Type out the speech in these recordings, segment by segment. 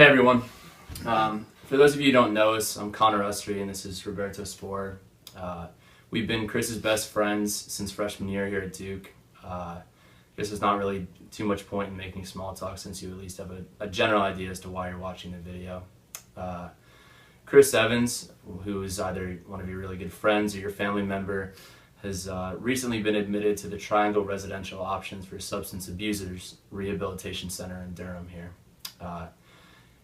Hey everyone. For those of you who don't know us, I'm Connor Usry and this is Roberto Spoerer. We've been Chris's best friends since freshman year here at Duke. This is not really too much point in making small talk since you at least have a general idea as to why you're watching the video. Chris Evans, who is either one of your really good friends or your family member, has recently been admitted to the Triangle Residential Options for Substance Abusers Rehabilitation Center in Durham here.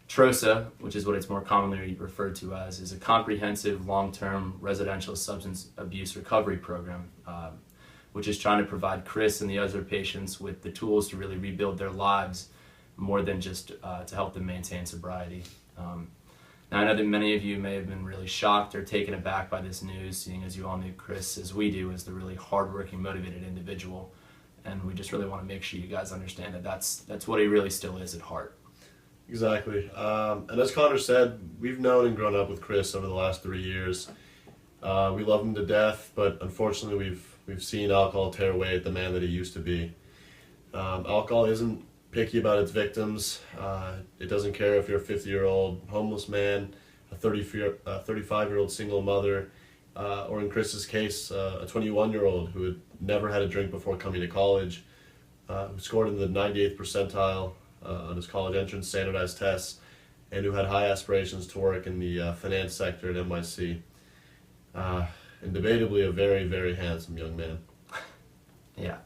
TROSA, which is what it's more commonly referred to as, is a comprehensive long-term residential substance abuse recovery program, which is trying to provide Chris and the other patients with the tools to really rebuild their lives more than just to help them maintain sobriety. Now I know that many of you may have been really shocked or taken aback by this news, seeing as you all knew Chris, as we do, as the really hardworking, motivated individual, and we just really want to make sure you guys understand that that's what he really still is at heart. Exactly. And as Connor said, we've known and grown up with Chris over the last 3 years. We love him to death, but unfortunately we've seen alcohol tear away at the man that he used to be. Alcohol isn't picky about its victims. It doesn't care if you're a 50-year-old homeless man, a 35-year-old single mother, or in Chris's case, a 21-year-old who had never had a drink before coming to college, who scored in the 98th percentile on his college entrance standardized tests, and who had high aspirations to work in the finance sector at NYC. And debatably a very, very handsome young man. Yeah.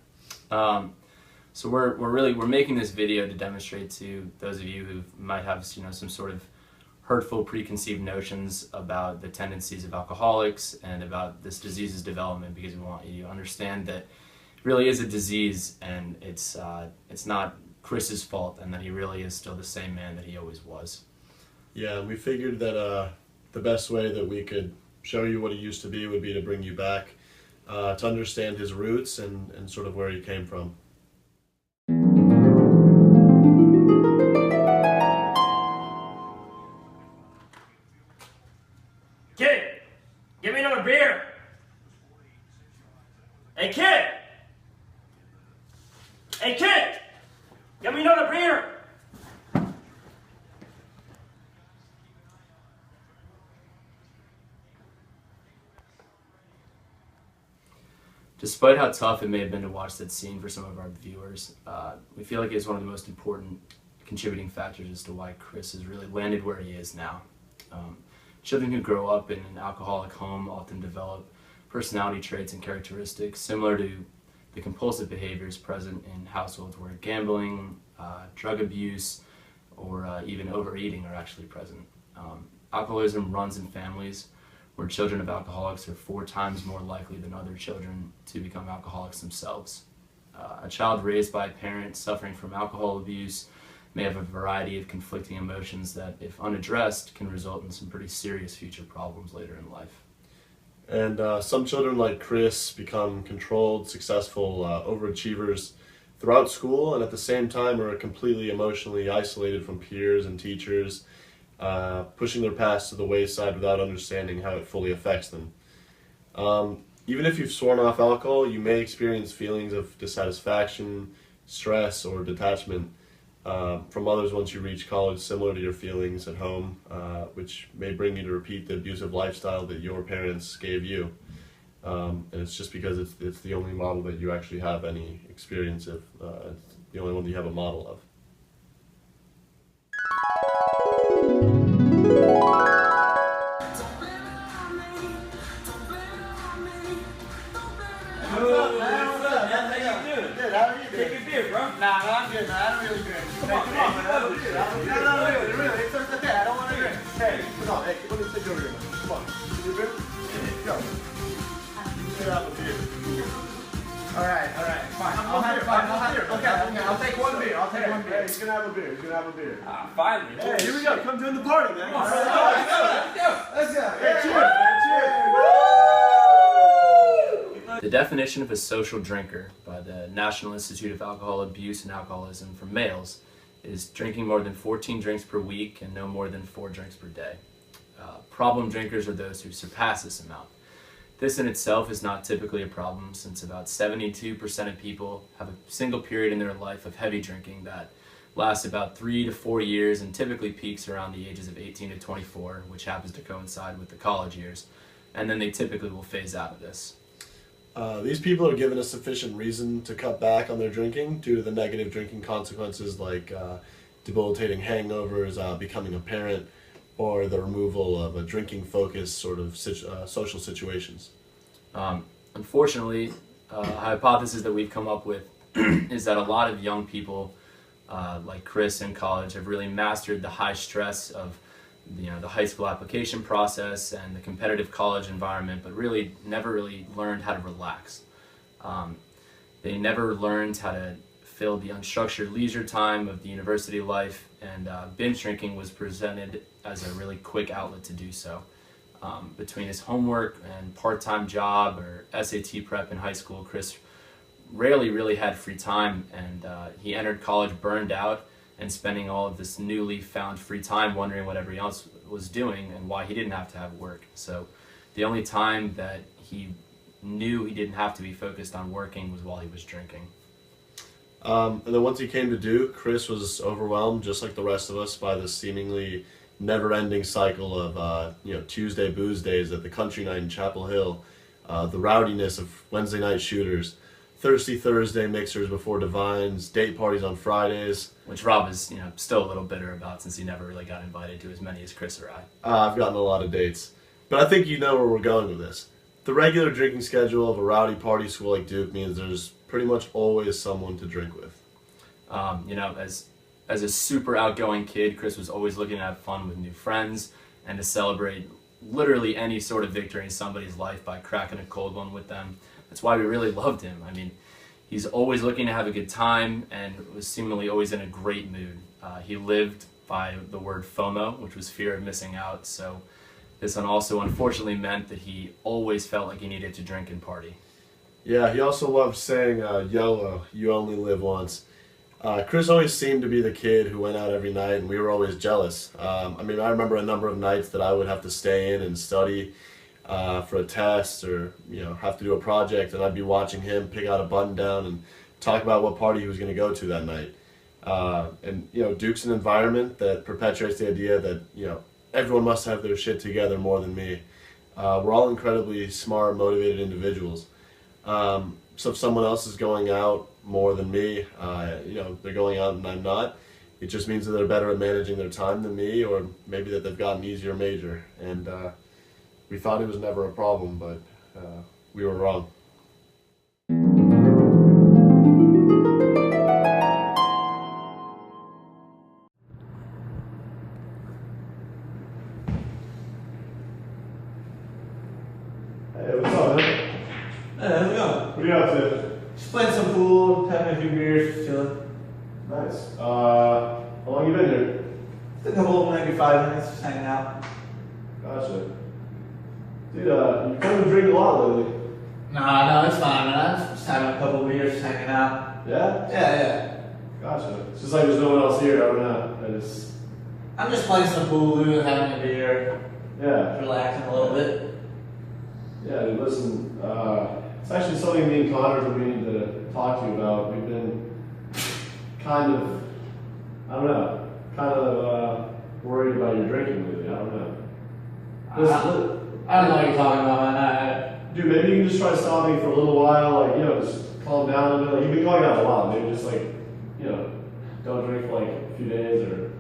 So we're making this video to demonstrate to those of you who might have some sort of hurtful preconceived notions about the tendencies of alcoholics and about this disease's development, because we want you to understand that it really is a disease and it's not Chris's fault, and that he really is still the same man that he always was. Yeah, and we figured that the best way that we could show you what he used to be would be to bring you back to understand his roots and sort of where he came from. Kid, give me another beer. Hey kid! Hey kid! Give me another beer! Despite how tough it may have been to watch that scene for some of our viewers, we feel like it's one of the most important contributing factors as to why Chris has really landed where he is now. Children who grow up in an alcoholic home often develop personality traits and characteristics similar to the compulsive behaviors present in households where gambling, drug abuse, or even overeating are actually present. Alcoholism runs in families where children of alcoholics are 4 times more likely than other children to become alcoholics themselves. A child raised by a parent suffering from alcohol abuse may have a variety of conflicting emotions that, if unaddressed, can result in some pretty serious future problems later in life. And some children like Chris become controlled, successful overachievers throughout school, and at the same time are completely emotionally isolated from peers and teachers, pushing their past to the wayside without understanding how it fully affects them. Even if you've sworn off alcohol, you may experience feelings of dissatisfaction, stress, or detachment from others once you reach college, similar to your feelings at home, which may bring you to repeat the abusive lifestyle that your parents gave you. And it's just because it's the only model that you actually have any experience of. It's the only one that you have a model of. Take a beer, bro. Nah, I'm good, man. I don't really drink. Come on, man. No, really. It's okay. I don't want to drink. Hey, come on. Hey, let me take you over here, man. Come on. Can you drink? Go. You can have a beer. All right, fine. I'll have it. Okay. I'll take one beer. Hey, he's gonna have a beer. Finally. Hey, here we go. Come join the party, man. Come on, let's go. Hey, cheers, man. Cheers. The definition of a social drinker by the National Institute of Alcohol Abuse and Alcoholism for males is drinking more than 14 drinks per week and no more than 4 drinks per day. Problem drinkers are those who surpass this amount. This in itself is not typically a problem, since about 72% of people have a single period in their life of heavy drinking that lasts about 3 to 4 years and typically peaks around the ages of 18 to 24, which happens to coincide with the college years. And then they typically will phase out of this. These people are given a sufficient reason to cut back on their drinking due to the negative drinking consequences like debilitating hangovers, becoming a parent, or the removal of a drinking focus sort of social situations. Unfortunately, a hypothesis that we've come up with is that a lot of young people like Chris in college have really mastered the high stress of the high school application process and the competitive college environment, but really never really learned how to relax. They never learned how to fill the unstructured leisure time of the university life, and binge drinking was presented as a really quick outlet to do so. Between his homework and part-time job or SAT prep in high school, Chris rarely really had free time, and he entered college burned out and spending all of this newly found free time wondering what everybody else was doing and why he didn't have to have work. So the only time that he knew he didn't have to be focused on working was while he was drinking. And then once he came to Duke, Chris was overwhelmed, just like the rest of us, by this seemingly never-ending cycle of Tuesday booze days at the country night in Chapel Hill, the rowdiness of Wednesday night shooters, Thirsty Thursday mixers before Divines, date parties on Fridays. Which Rob is still a little bitter about since he never really got invited to as many as Chris or I. I've gotten a lot of dates. But I think you know where we're going with this. The regular drinking schedule of a rowdy party school like Duke means there's pretty much always someone to drink with. As a super outgoing kid, Chris was always looking to have fun with new friends and to celebrate literally any sort of victory in somebody's life by cracking a cold one with them. That's why we really loved him. I mean, he's always looking to have a good time and was seemingly always in a great mood. He lived by the word FOMO, which was fear of missing out. So this one also unfortunately meant that he always felt like he needed to drink and party. Yeah, he also loved saying, YOLO, you only live once. Chris always seemed to be the kid who went out every night, and we were always jealous. I remember a number of nights that I would have to stay in and study for a test or have to do a project, and I'd be watching him pick out a button down and talk about what party he was going to go to that night. Duke's an environment that perpetuates the idea that everyone must have their shit together more than me. We're all incredibly smart, motivated individuals. So if someone else is going out more than me, they're going out and I'm not, it just means that they're better at managing their time than me, or maybe that they've got an easier major. And we thought it was never a problem, but we were wrong. Hey, what's up, man? Hey, how's it going? What are you up to? Just playing some pool, having a few beers, chilling. Nice. How long you been here? Just a couple, maybe 5 minutes, just hanging out. Gotcha. Dude, you've come to drink a lot lately. No, it's fine, man. I'm just having a couple beers, just hanging out. Yeah? Yeah. Gotcha. It's just like there's no one else here. I don't know. I'm just playing some pool, having a beer, Yeah. relaxing a little bit. Yeah, dude, listen, it's actually something me and Connor have been meaning to talk to you about. We've been kind of worried about your drinking lately. I don't know. I don't know what you're talking about, man. Dude, maybe you can just try to stop me for a little while, just calm down a little bit. Like, you've been going out a lot. Maybe just don't drink for a few days or.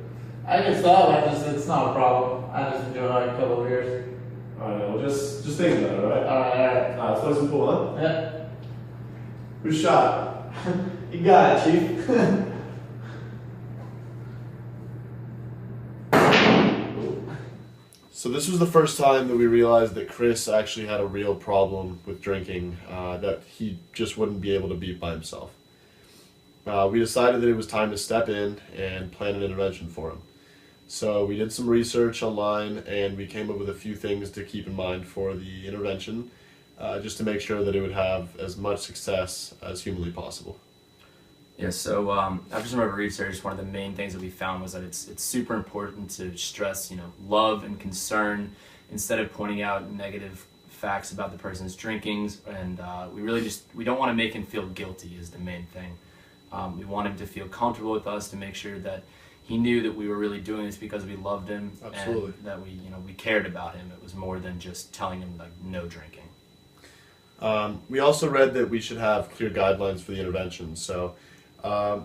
I can stop, it's not a problem. I just enjoy a couple of beers. Alright, well, just think about it, alright? Alright. Alright, let's play some pool, huh? Yeah. Who's shot? You got it, Chief. So this was the first time that we realized that Chris actually had a real problem with drinking that he just wouldn't be able to beat by himself. We decided that it was time to step in and plan an intervention for him. So we did some research online and we came up with a few things to keep in mind for the intervention, just to make sure that it would have as much success as humanly possible. Yeah, so after some of our research, one of the main things that we found was that it's super important to stress, love and concern instead of pointing out negative facts about the person's drinkings, and we don't want to make him feel guilty is the main thing. We want him to feel comfortable with us, to make sure that he knew that we were really doing this because we loved him. Absolutely. And that we cared about him. It was more than just telling him like no drinking. We also read that we should have clear guidelines for the intervention. So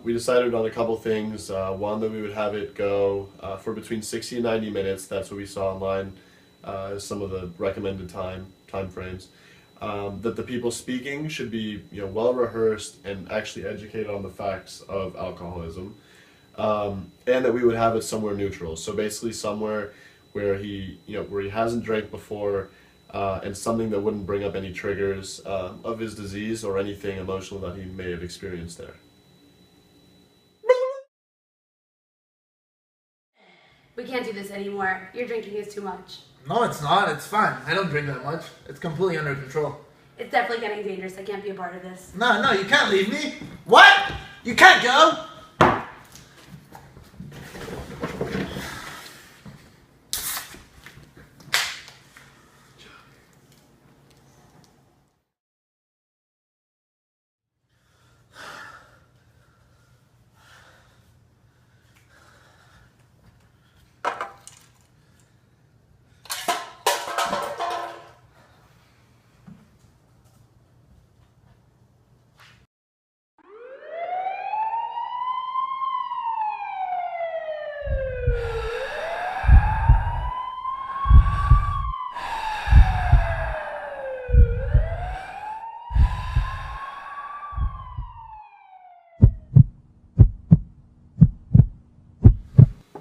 we decided on a couple things. One, that we would have it go for between 60 and 90 minutes. That's what we saw online as some of the recommended time frames. That the people speaking should be well rehearsed and actually educated on the facts of alcoholism, and that we would have it somewhere neutral. So basically somewhere where he hasn't drank before, and something that wouldn't bring up any triggers of his disease or anything emotional that he may have experienced there. We can't do this anymore. Your drinking is too much. No, it's not. It's fine. I don't drink that much. It's completely under control. It's definitely getting dangerous. I can't be a part of this. No, you can't leave me. What? You can't go?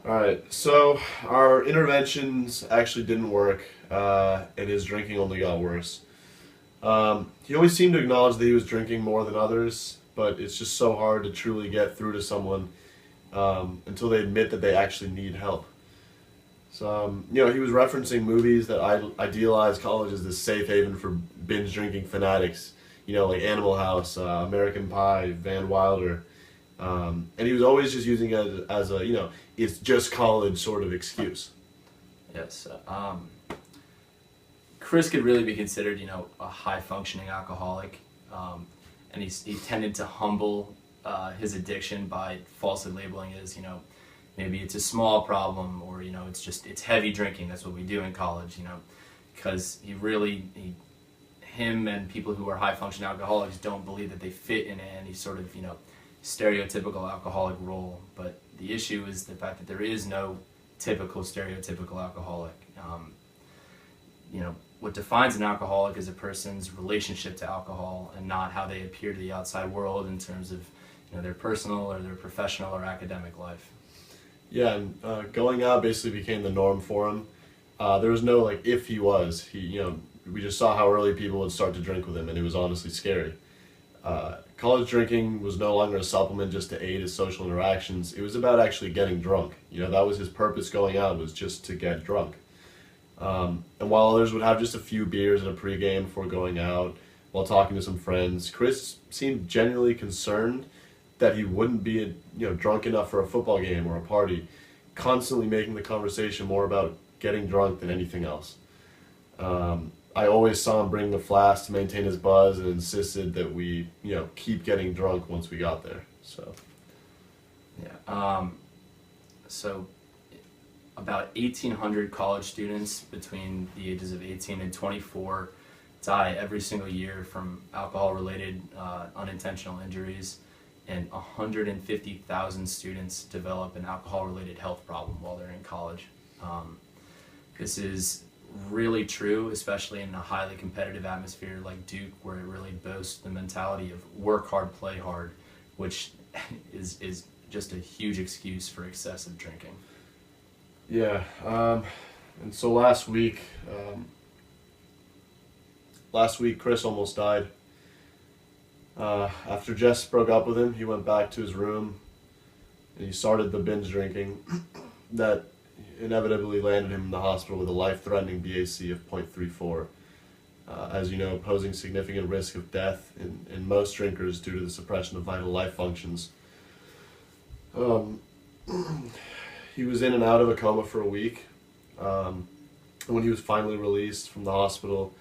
Alright, so our interventions actually didn't work, and his drinking only got worse. He always seemed to acknowledge that he was drinking more than others, but it's just so hard to truly get through to someone until they admit that they actually need help. So, he was referencing movies that idealize college as this safe haven for binge drinking fanatics, like Animal House, American Pie, Van Wilder. And he was always just using it as a, it's just college sort of excuse. Yes. Chris could really be considered, a high-functioning alcoholic, and he tended to humble his addiction by falsely labeling it as, maybe it's a small problem, or it's heavy drinking. That's what we do in college, because him and people who are high-functioning alcoholics don't believe that they fit in any sort of, stereotypical alcoholic role. But the issue is the fact that there is no typical stereotypical alcoholic. What defines an alcoholic is a person's relationship to alcohol, and not how they appear to the outside world in terms of their personal or their professional or academic life. Yeah, and going out basically became the norm for him. There was no if he was. We just saw how early people would start to drink with him, and it was honestly scary. College drinking was no longer a supplement just to aid his social interactions. It was about actually getting drunk. That was his purpose going out, was just to get drunk. And while others would have just a few beers and a pregame before going out, while talking to some friends, Chris seemed genuinely concerned that he wouldn't be drunk enough for a football game or a party, constantly making the conversation more about getting drunk than anything else. I always saw him bring the flask to maintain his buzz, and insisted that we, keep getting drunk once we got there. So, yeah. So, about 1,800 college students between the ages of 18 and 24 die every single year from alcohol-related unintentional injuries, and 150,000 students develop an alcohol-related health problem while they're in college. This is really true, especially in a highly competitive atmosphere like Duke, where it really boasts the mentality of work hard, play hard, which is just a huge excuse for excessive drinking. Yeah, and so last week Chris almost died. After Jess broke up with him, he went back to his room and he started the binge drinking that inevitably landed him in the hospital with a life-threatening BAC of 0.34. As you know, posing significant risk of death in most drinkers due to the suppression of vital life functions. He was in and out of a coma for a week. When he was finally released from the hospital,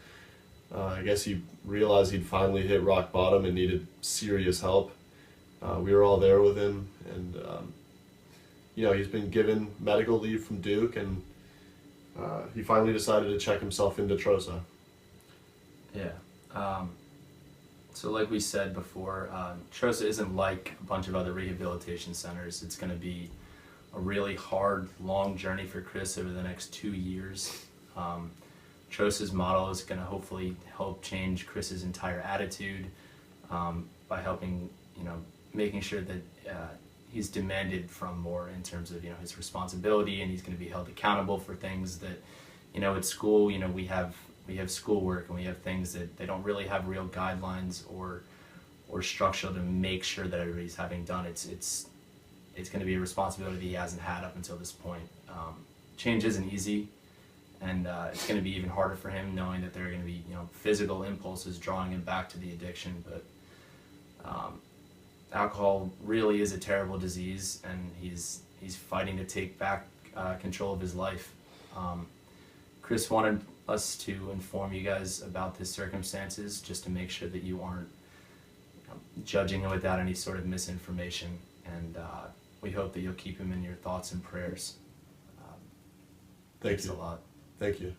I guess he realized he'd finally hit rock bottom and needed serious help. We were all there with him, and he's been given medical leave from Duke, and he finally decided to check himself into TROSA. Yeah. So like we said before, TROSA isn't like a bunch of other rehabilitation centers. It's going to be a really hard, long journey for Chris over the next 2 years. TROSA's model is going to hopefully help change Chris's entire attitude by helping, making sure that he's demanded from more in terms of, his responsibility, and he's going to be held accountable for things that, at school, we have schoolwork, and we have things that they don't really have real guidelines or structure to make sure that everybody's having done. It's going to be a responsibility that he hasn't had up until this point. Change isn't easy, and it's going to be even harder for him knowing that there are going to be physical impulses drawing him back to the addiction. But alcohol really is a terrible disease, and he's fighting to take back control of his life. Chris wanted us to inform you guys about his circumstances, just to make sure that you aren't judging him without any sort of misinformation, and we hope that you'll keep him in your thoughts and prayers. Thanks a lot. Thank you.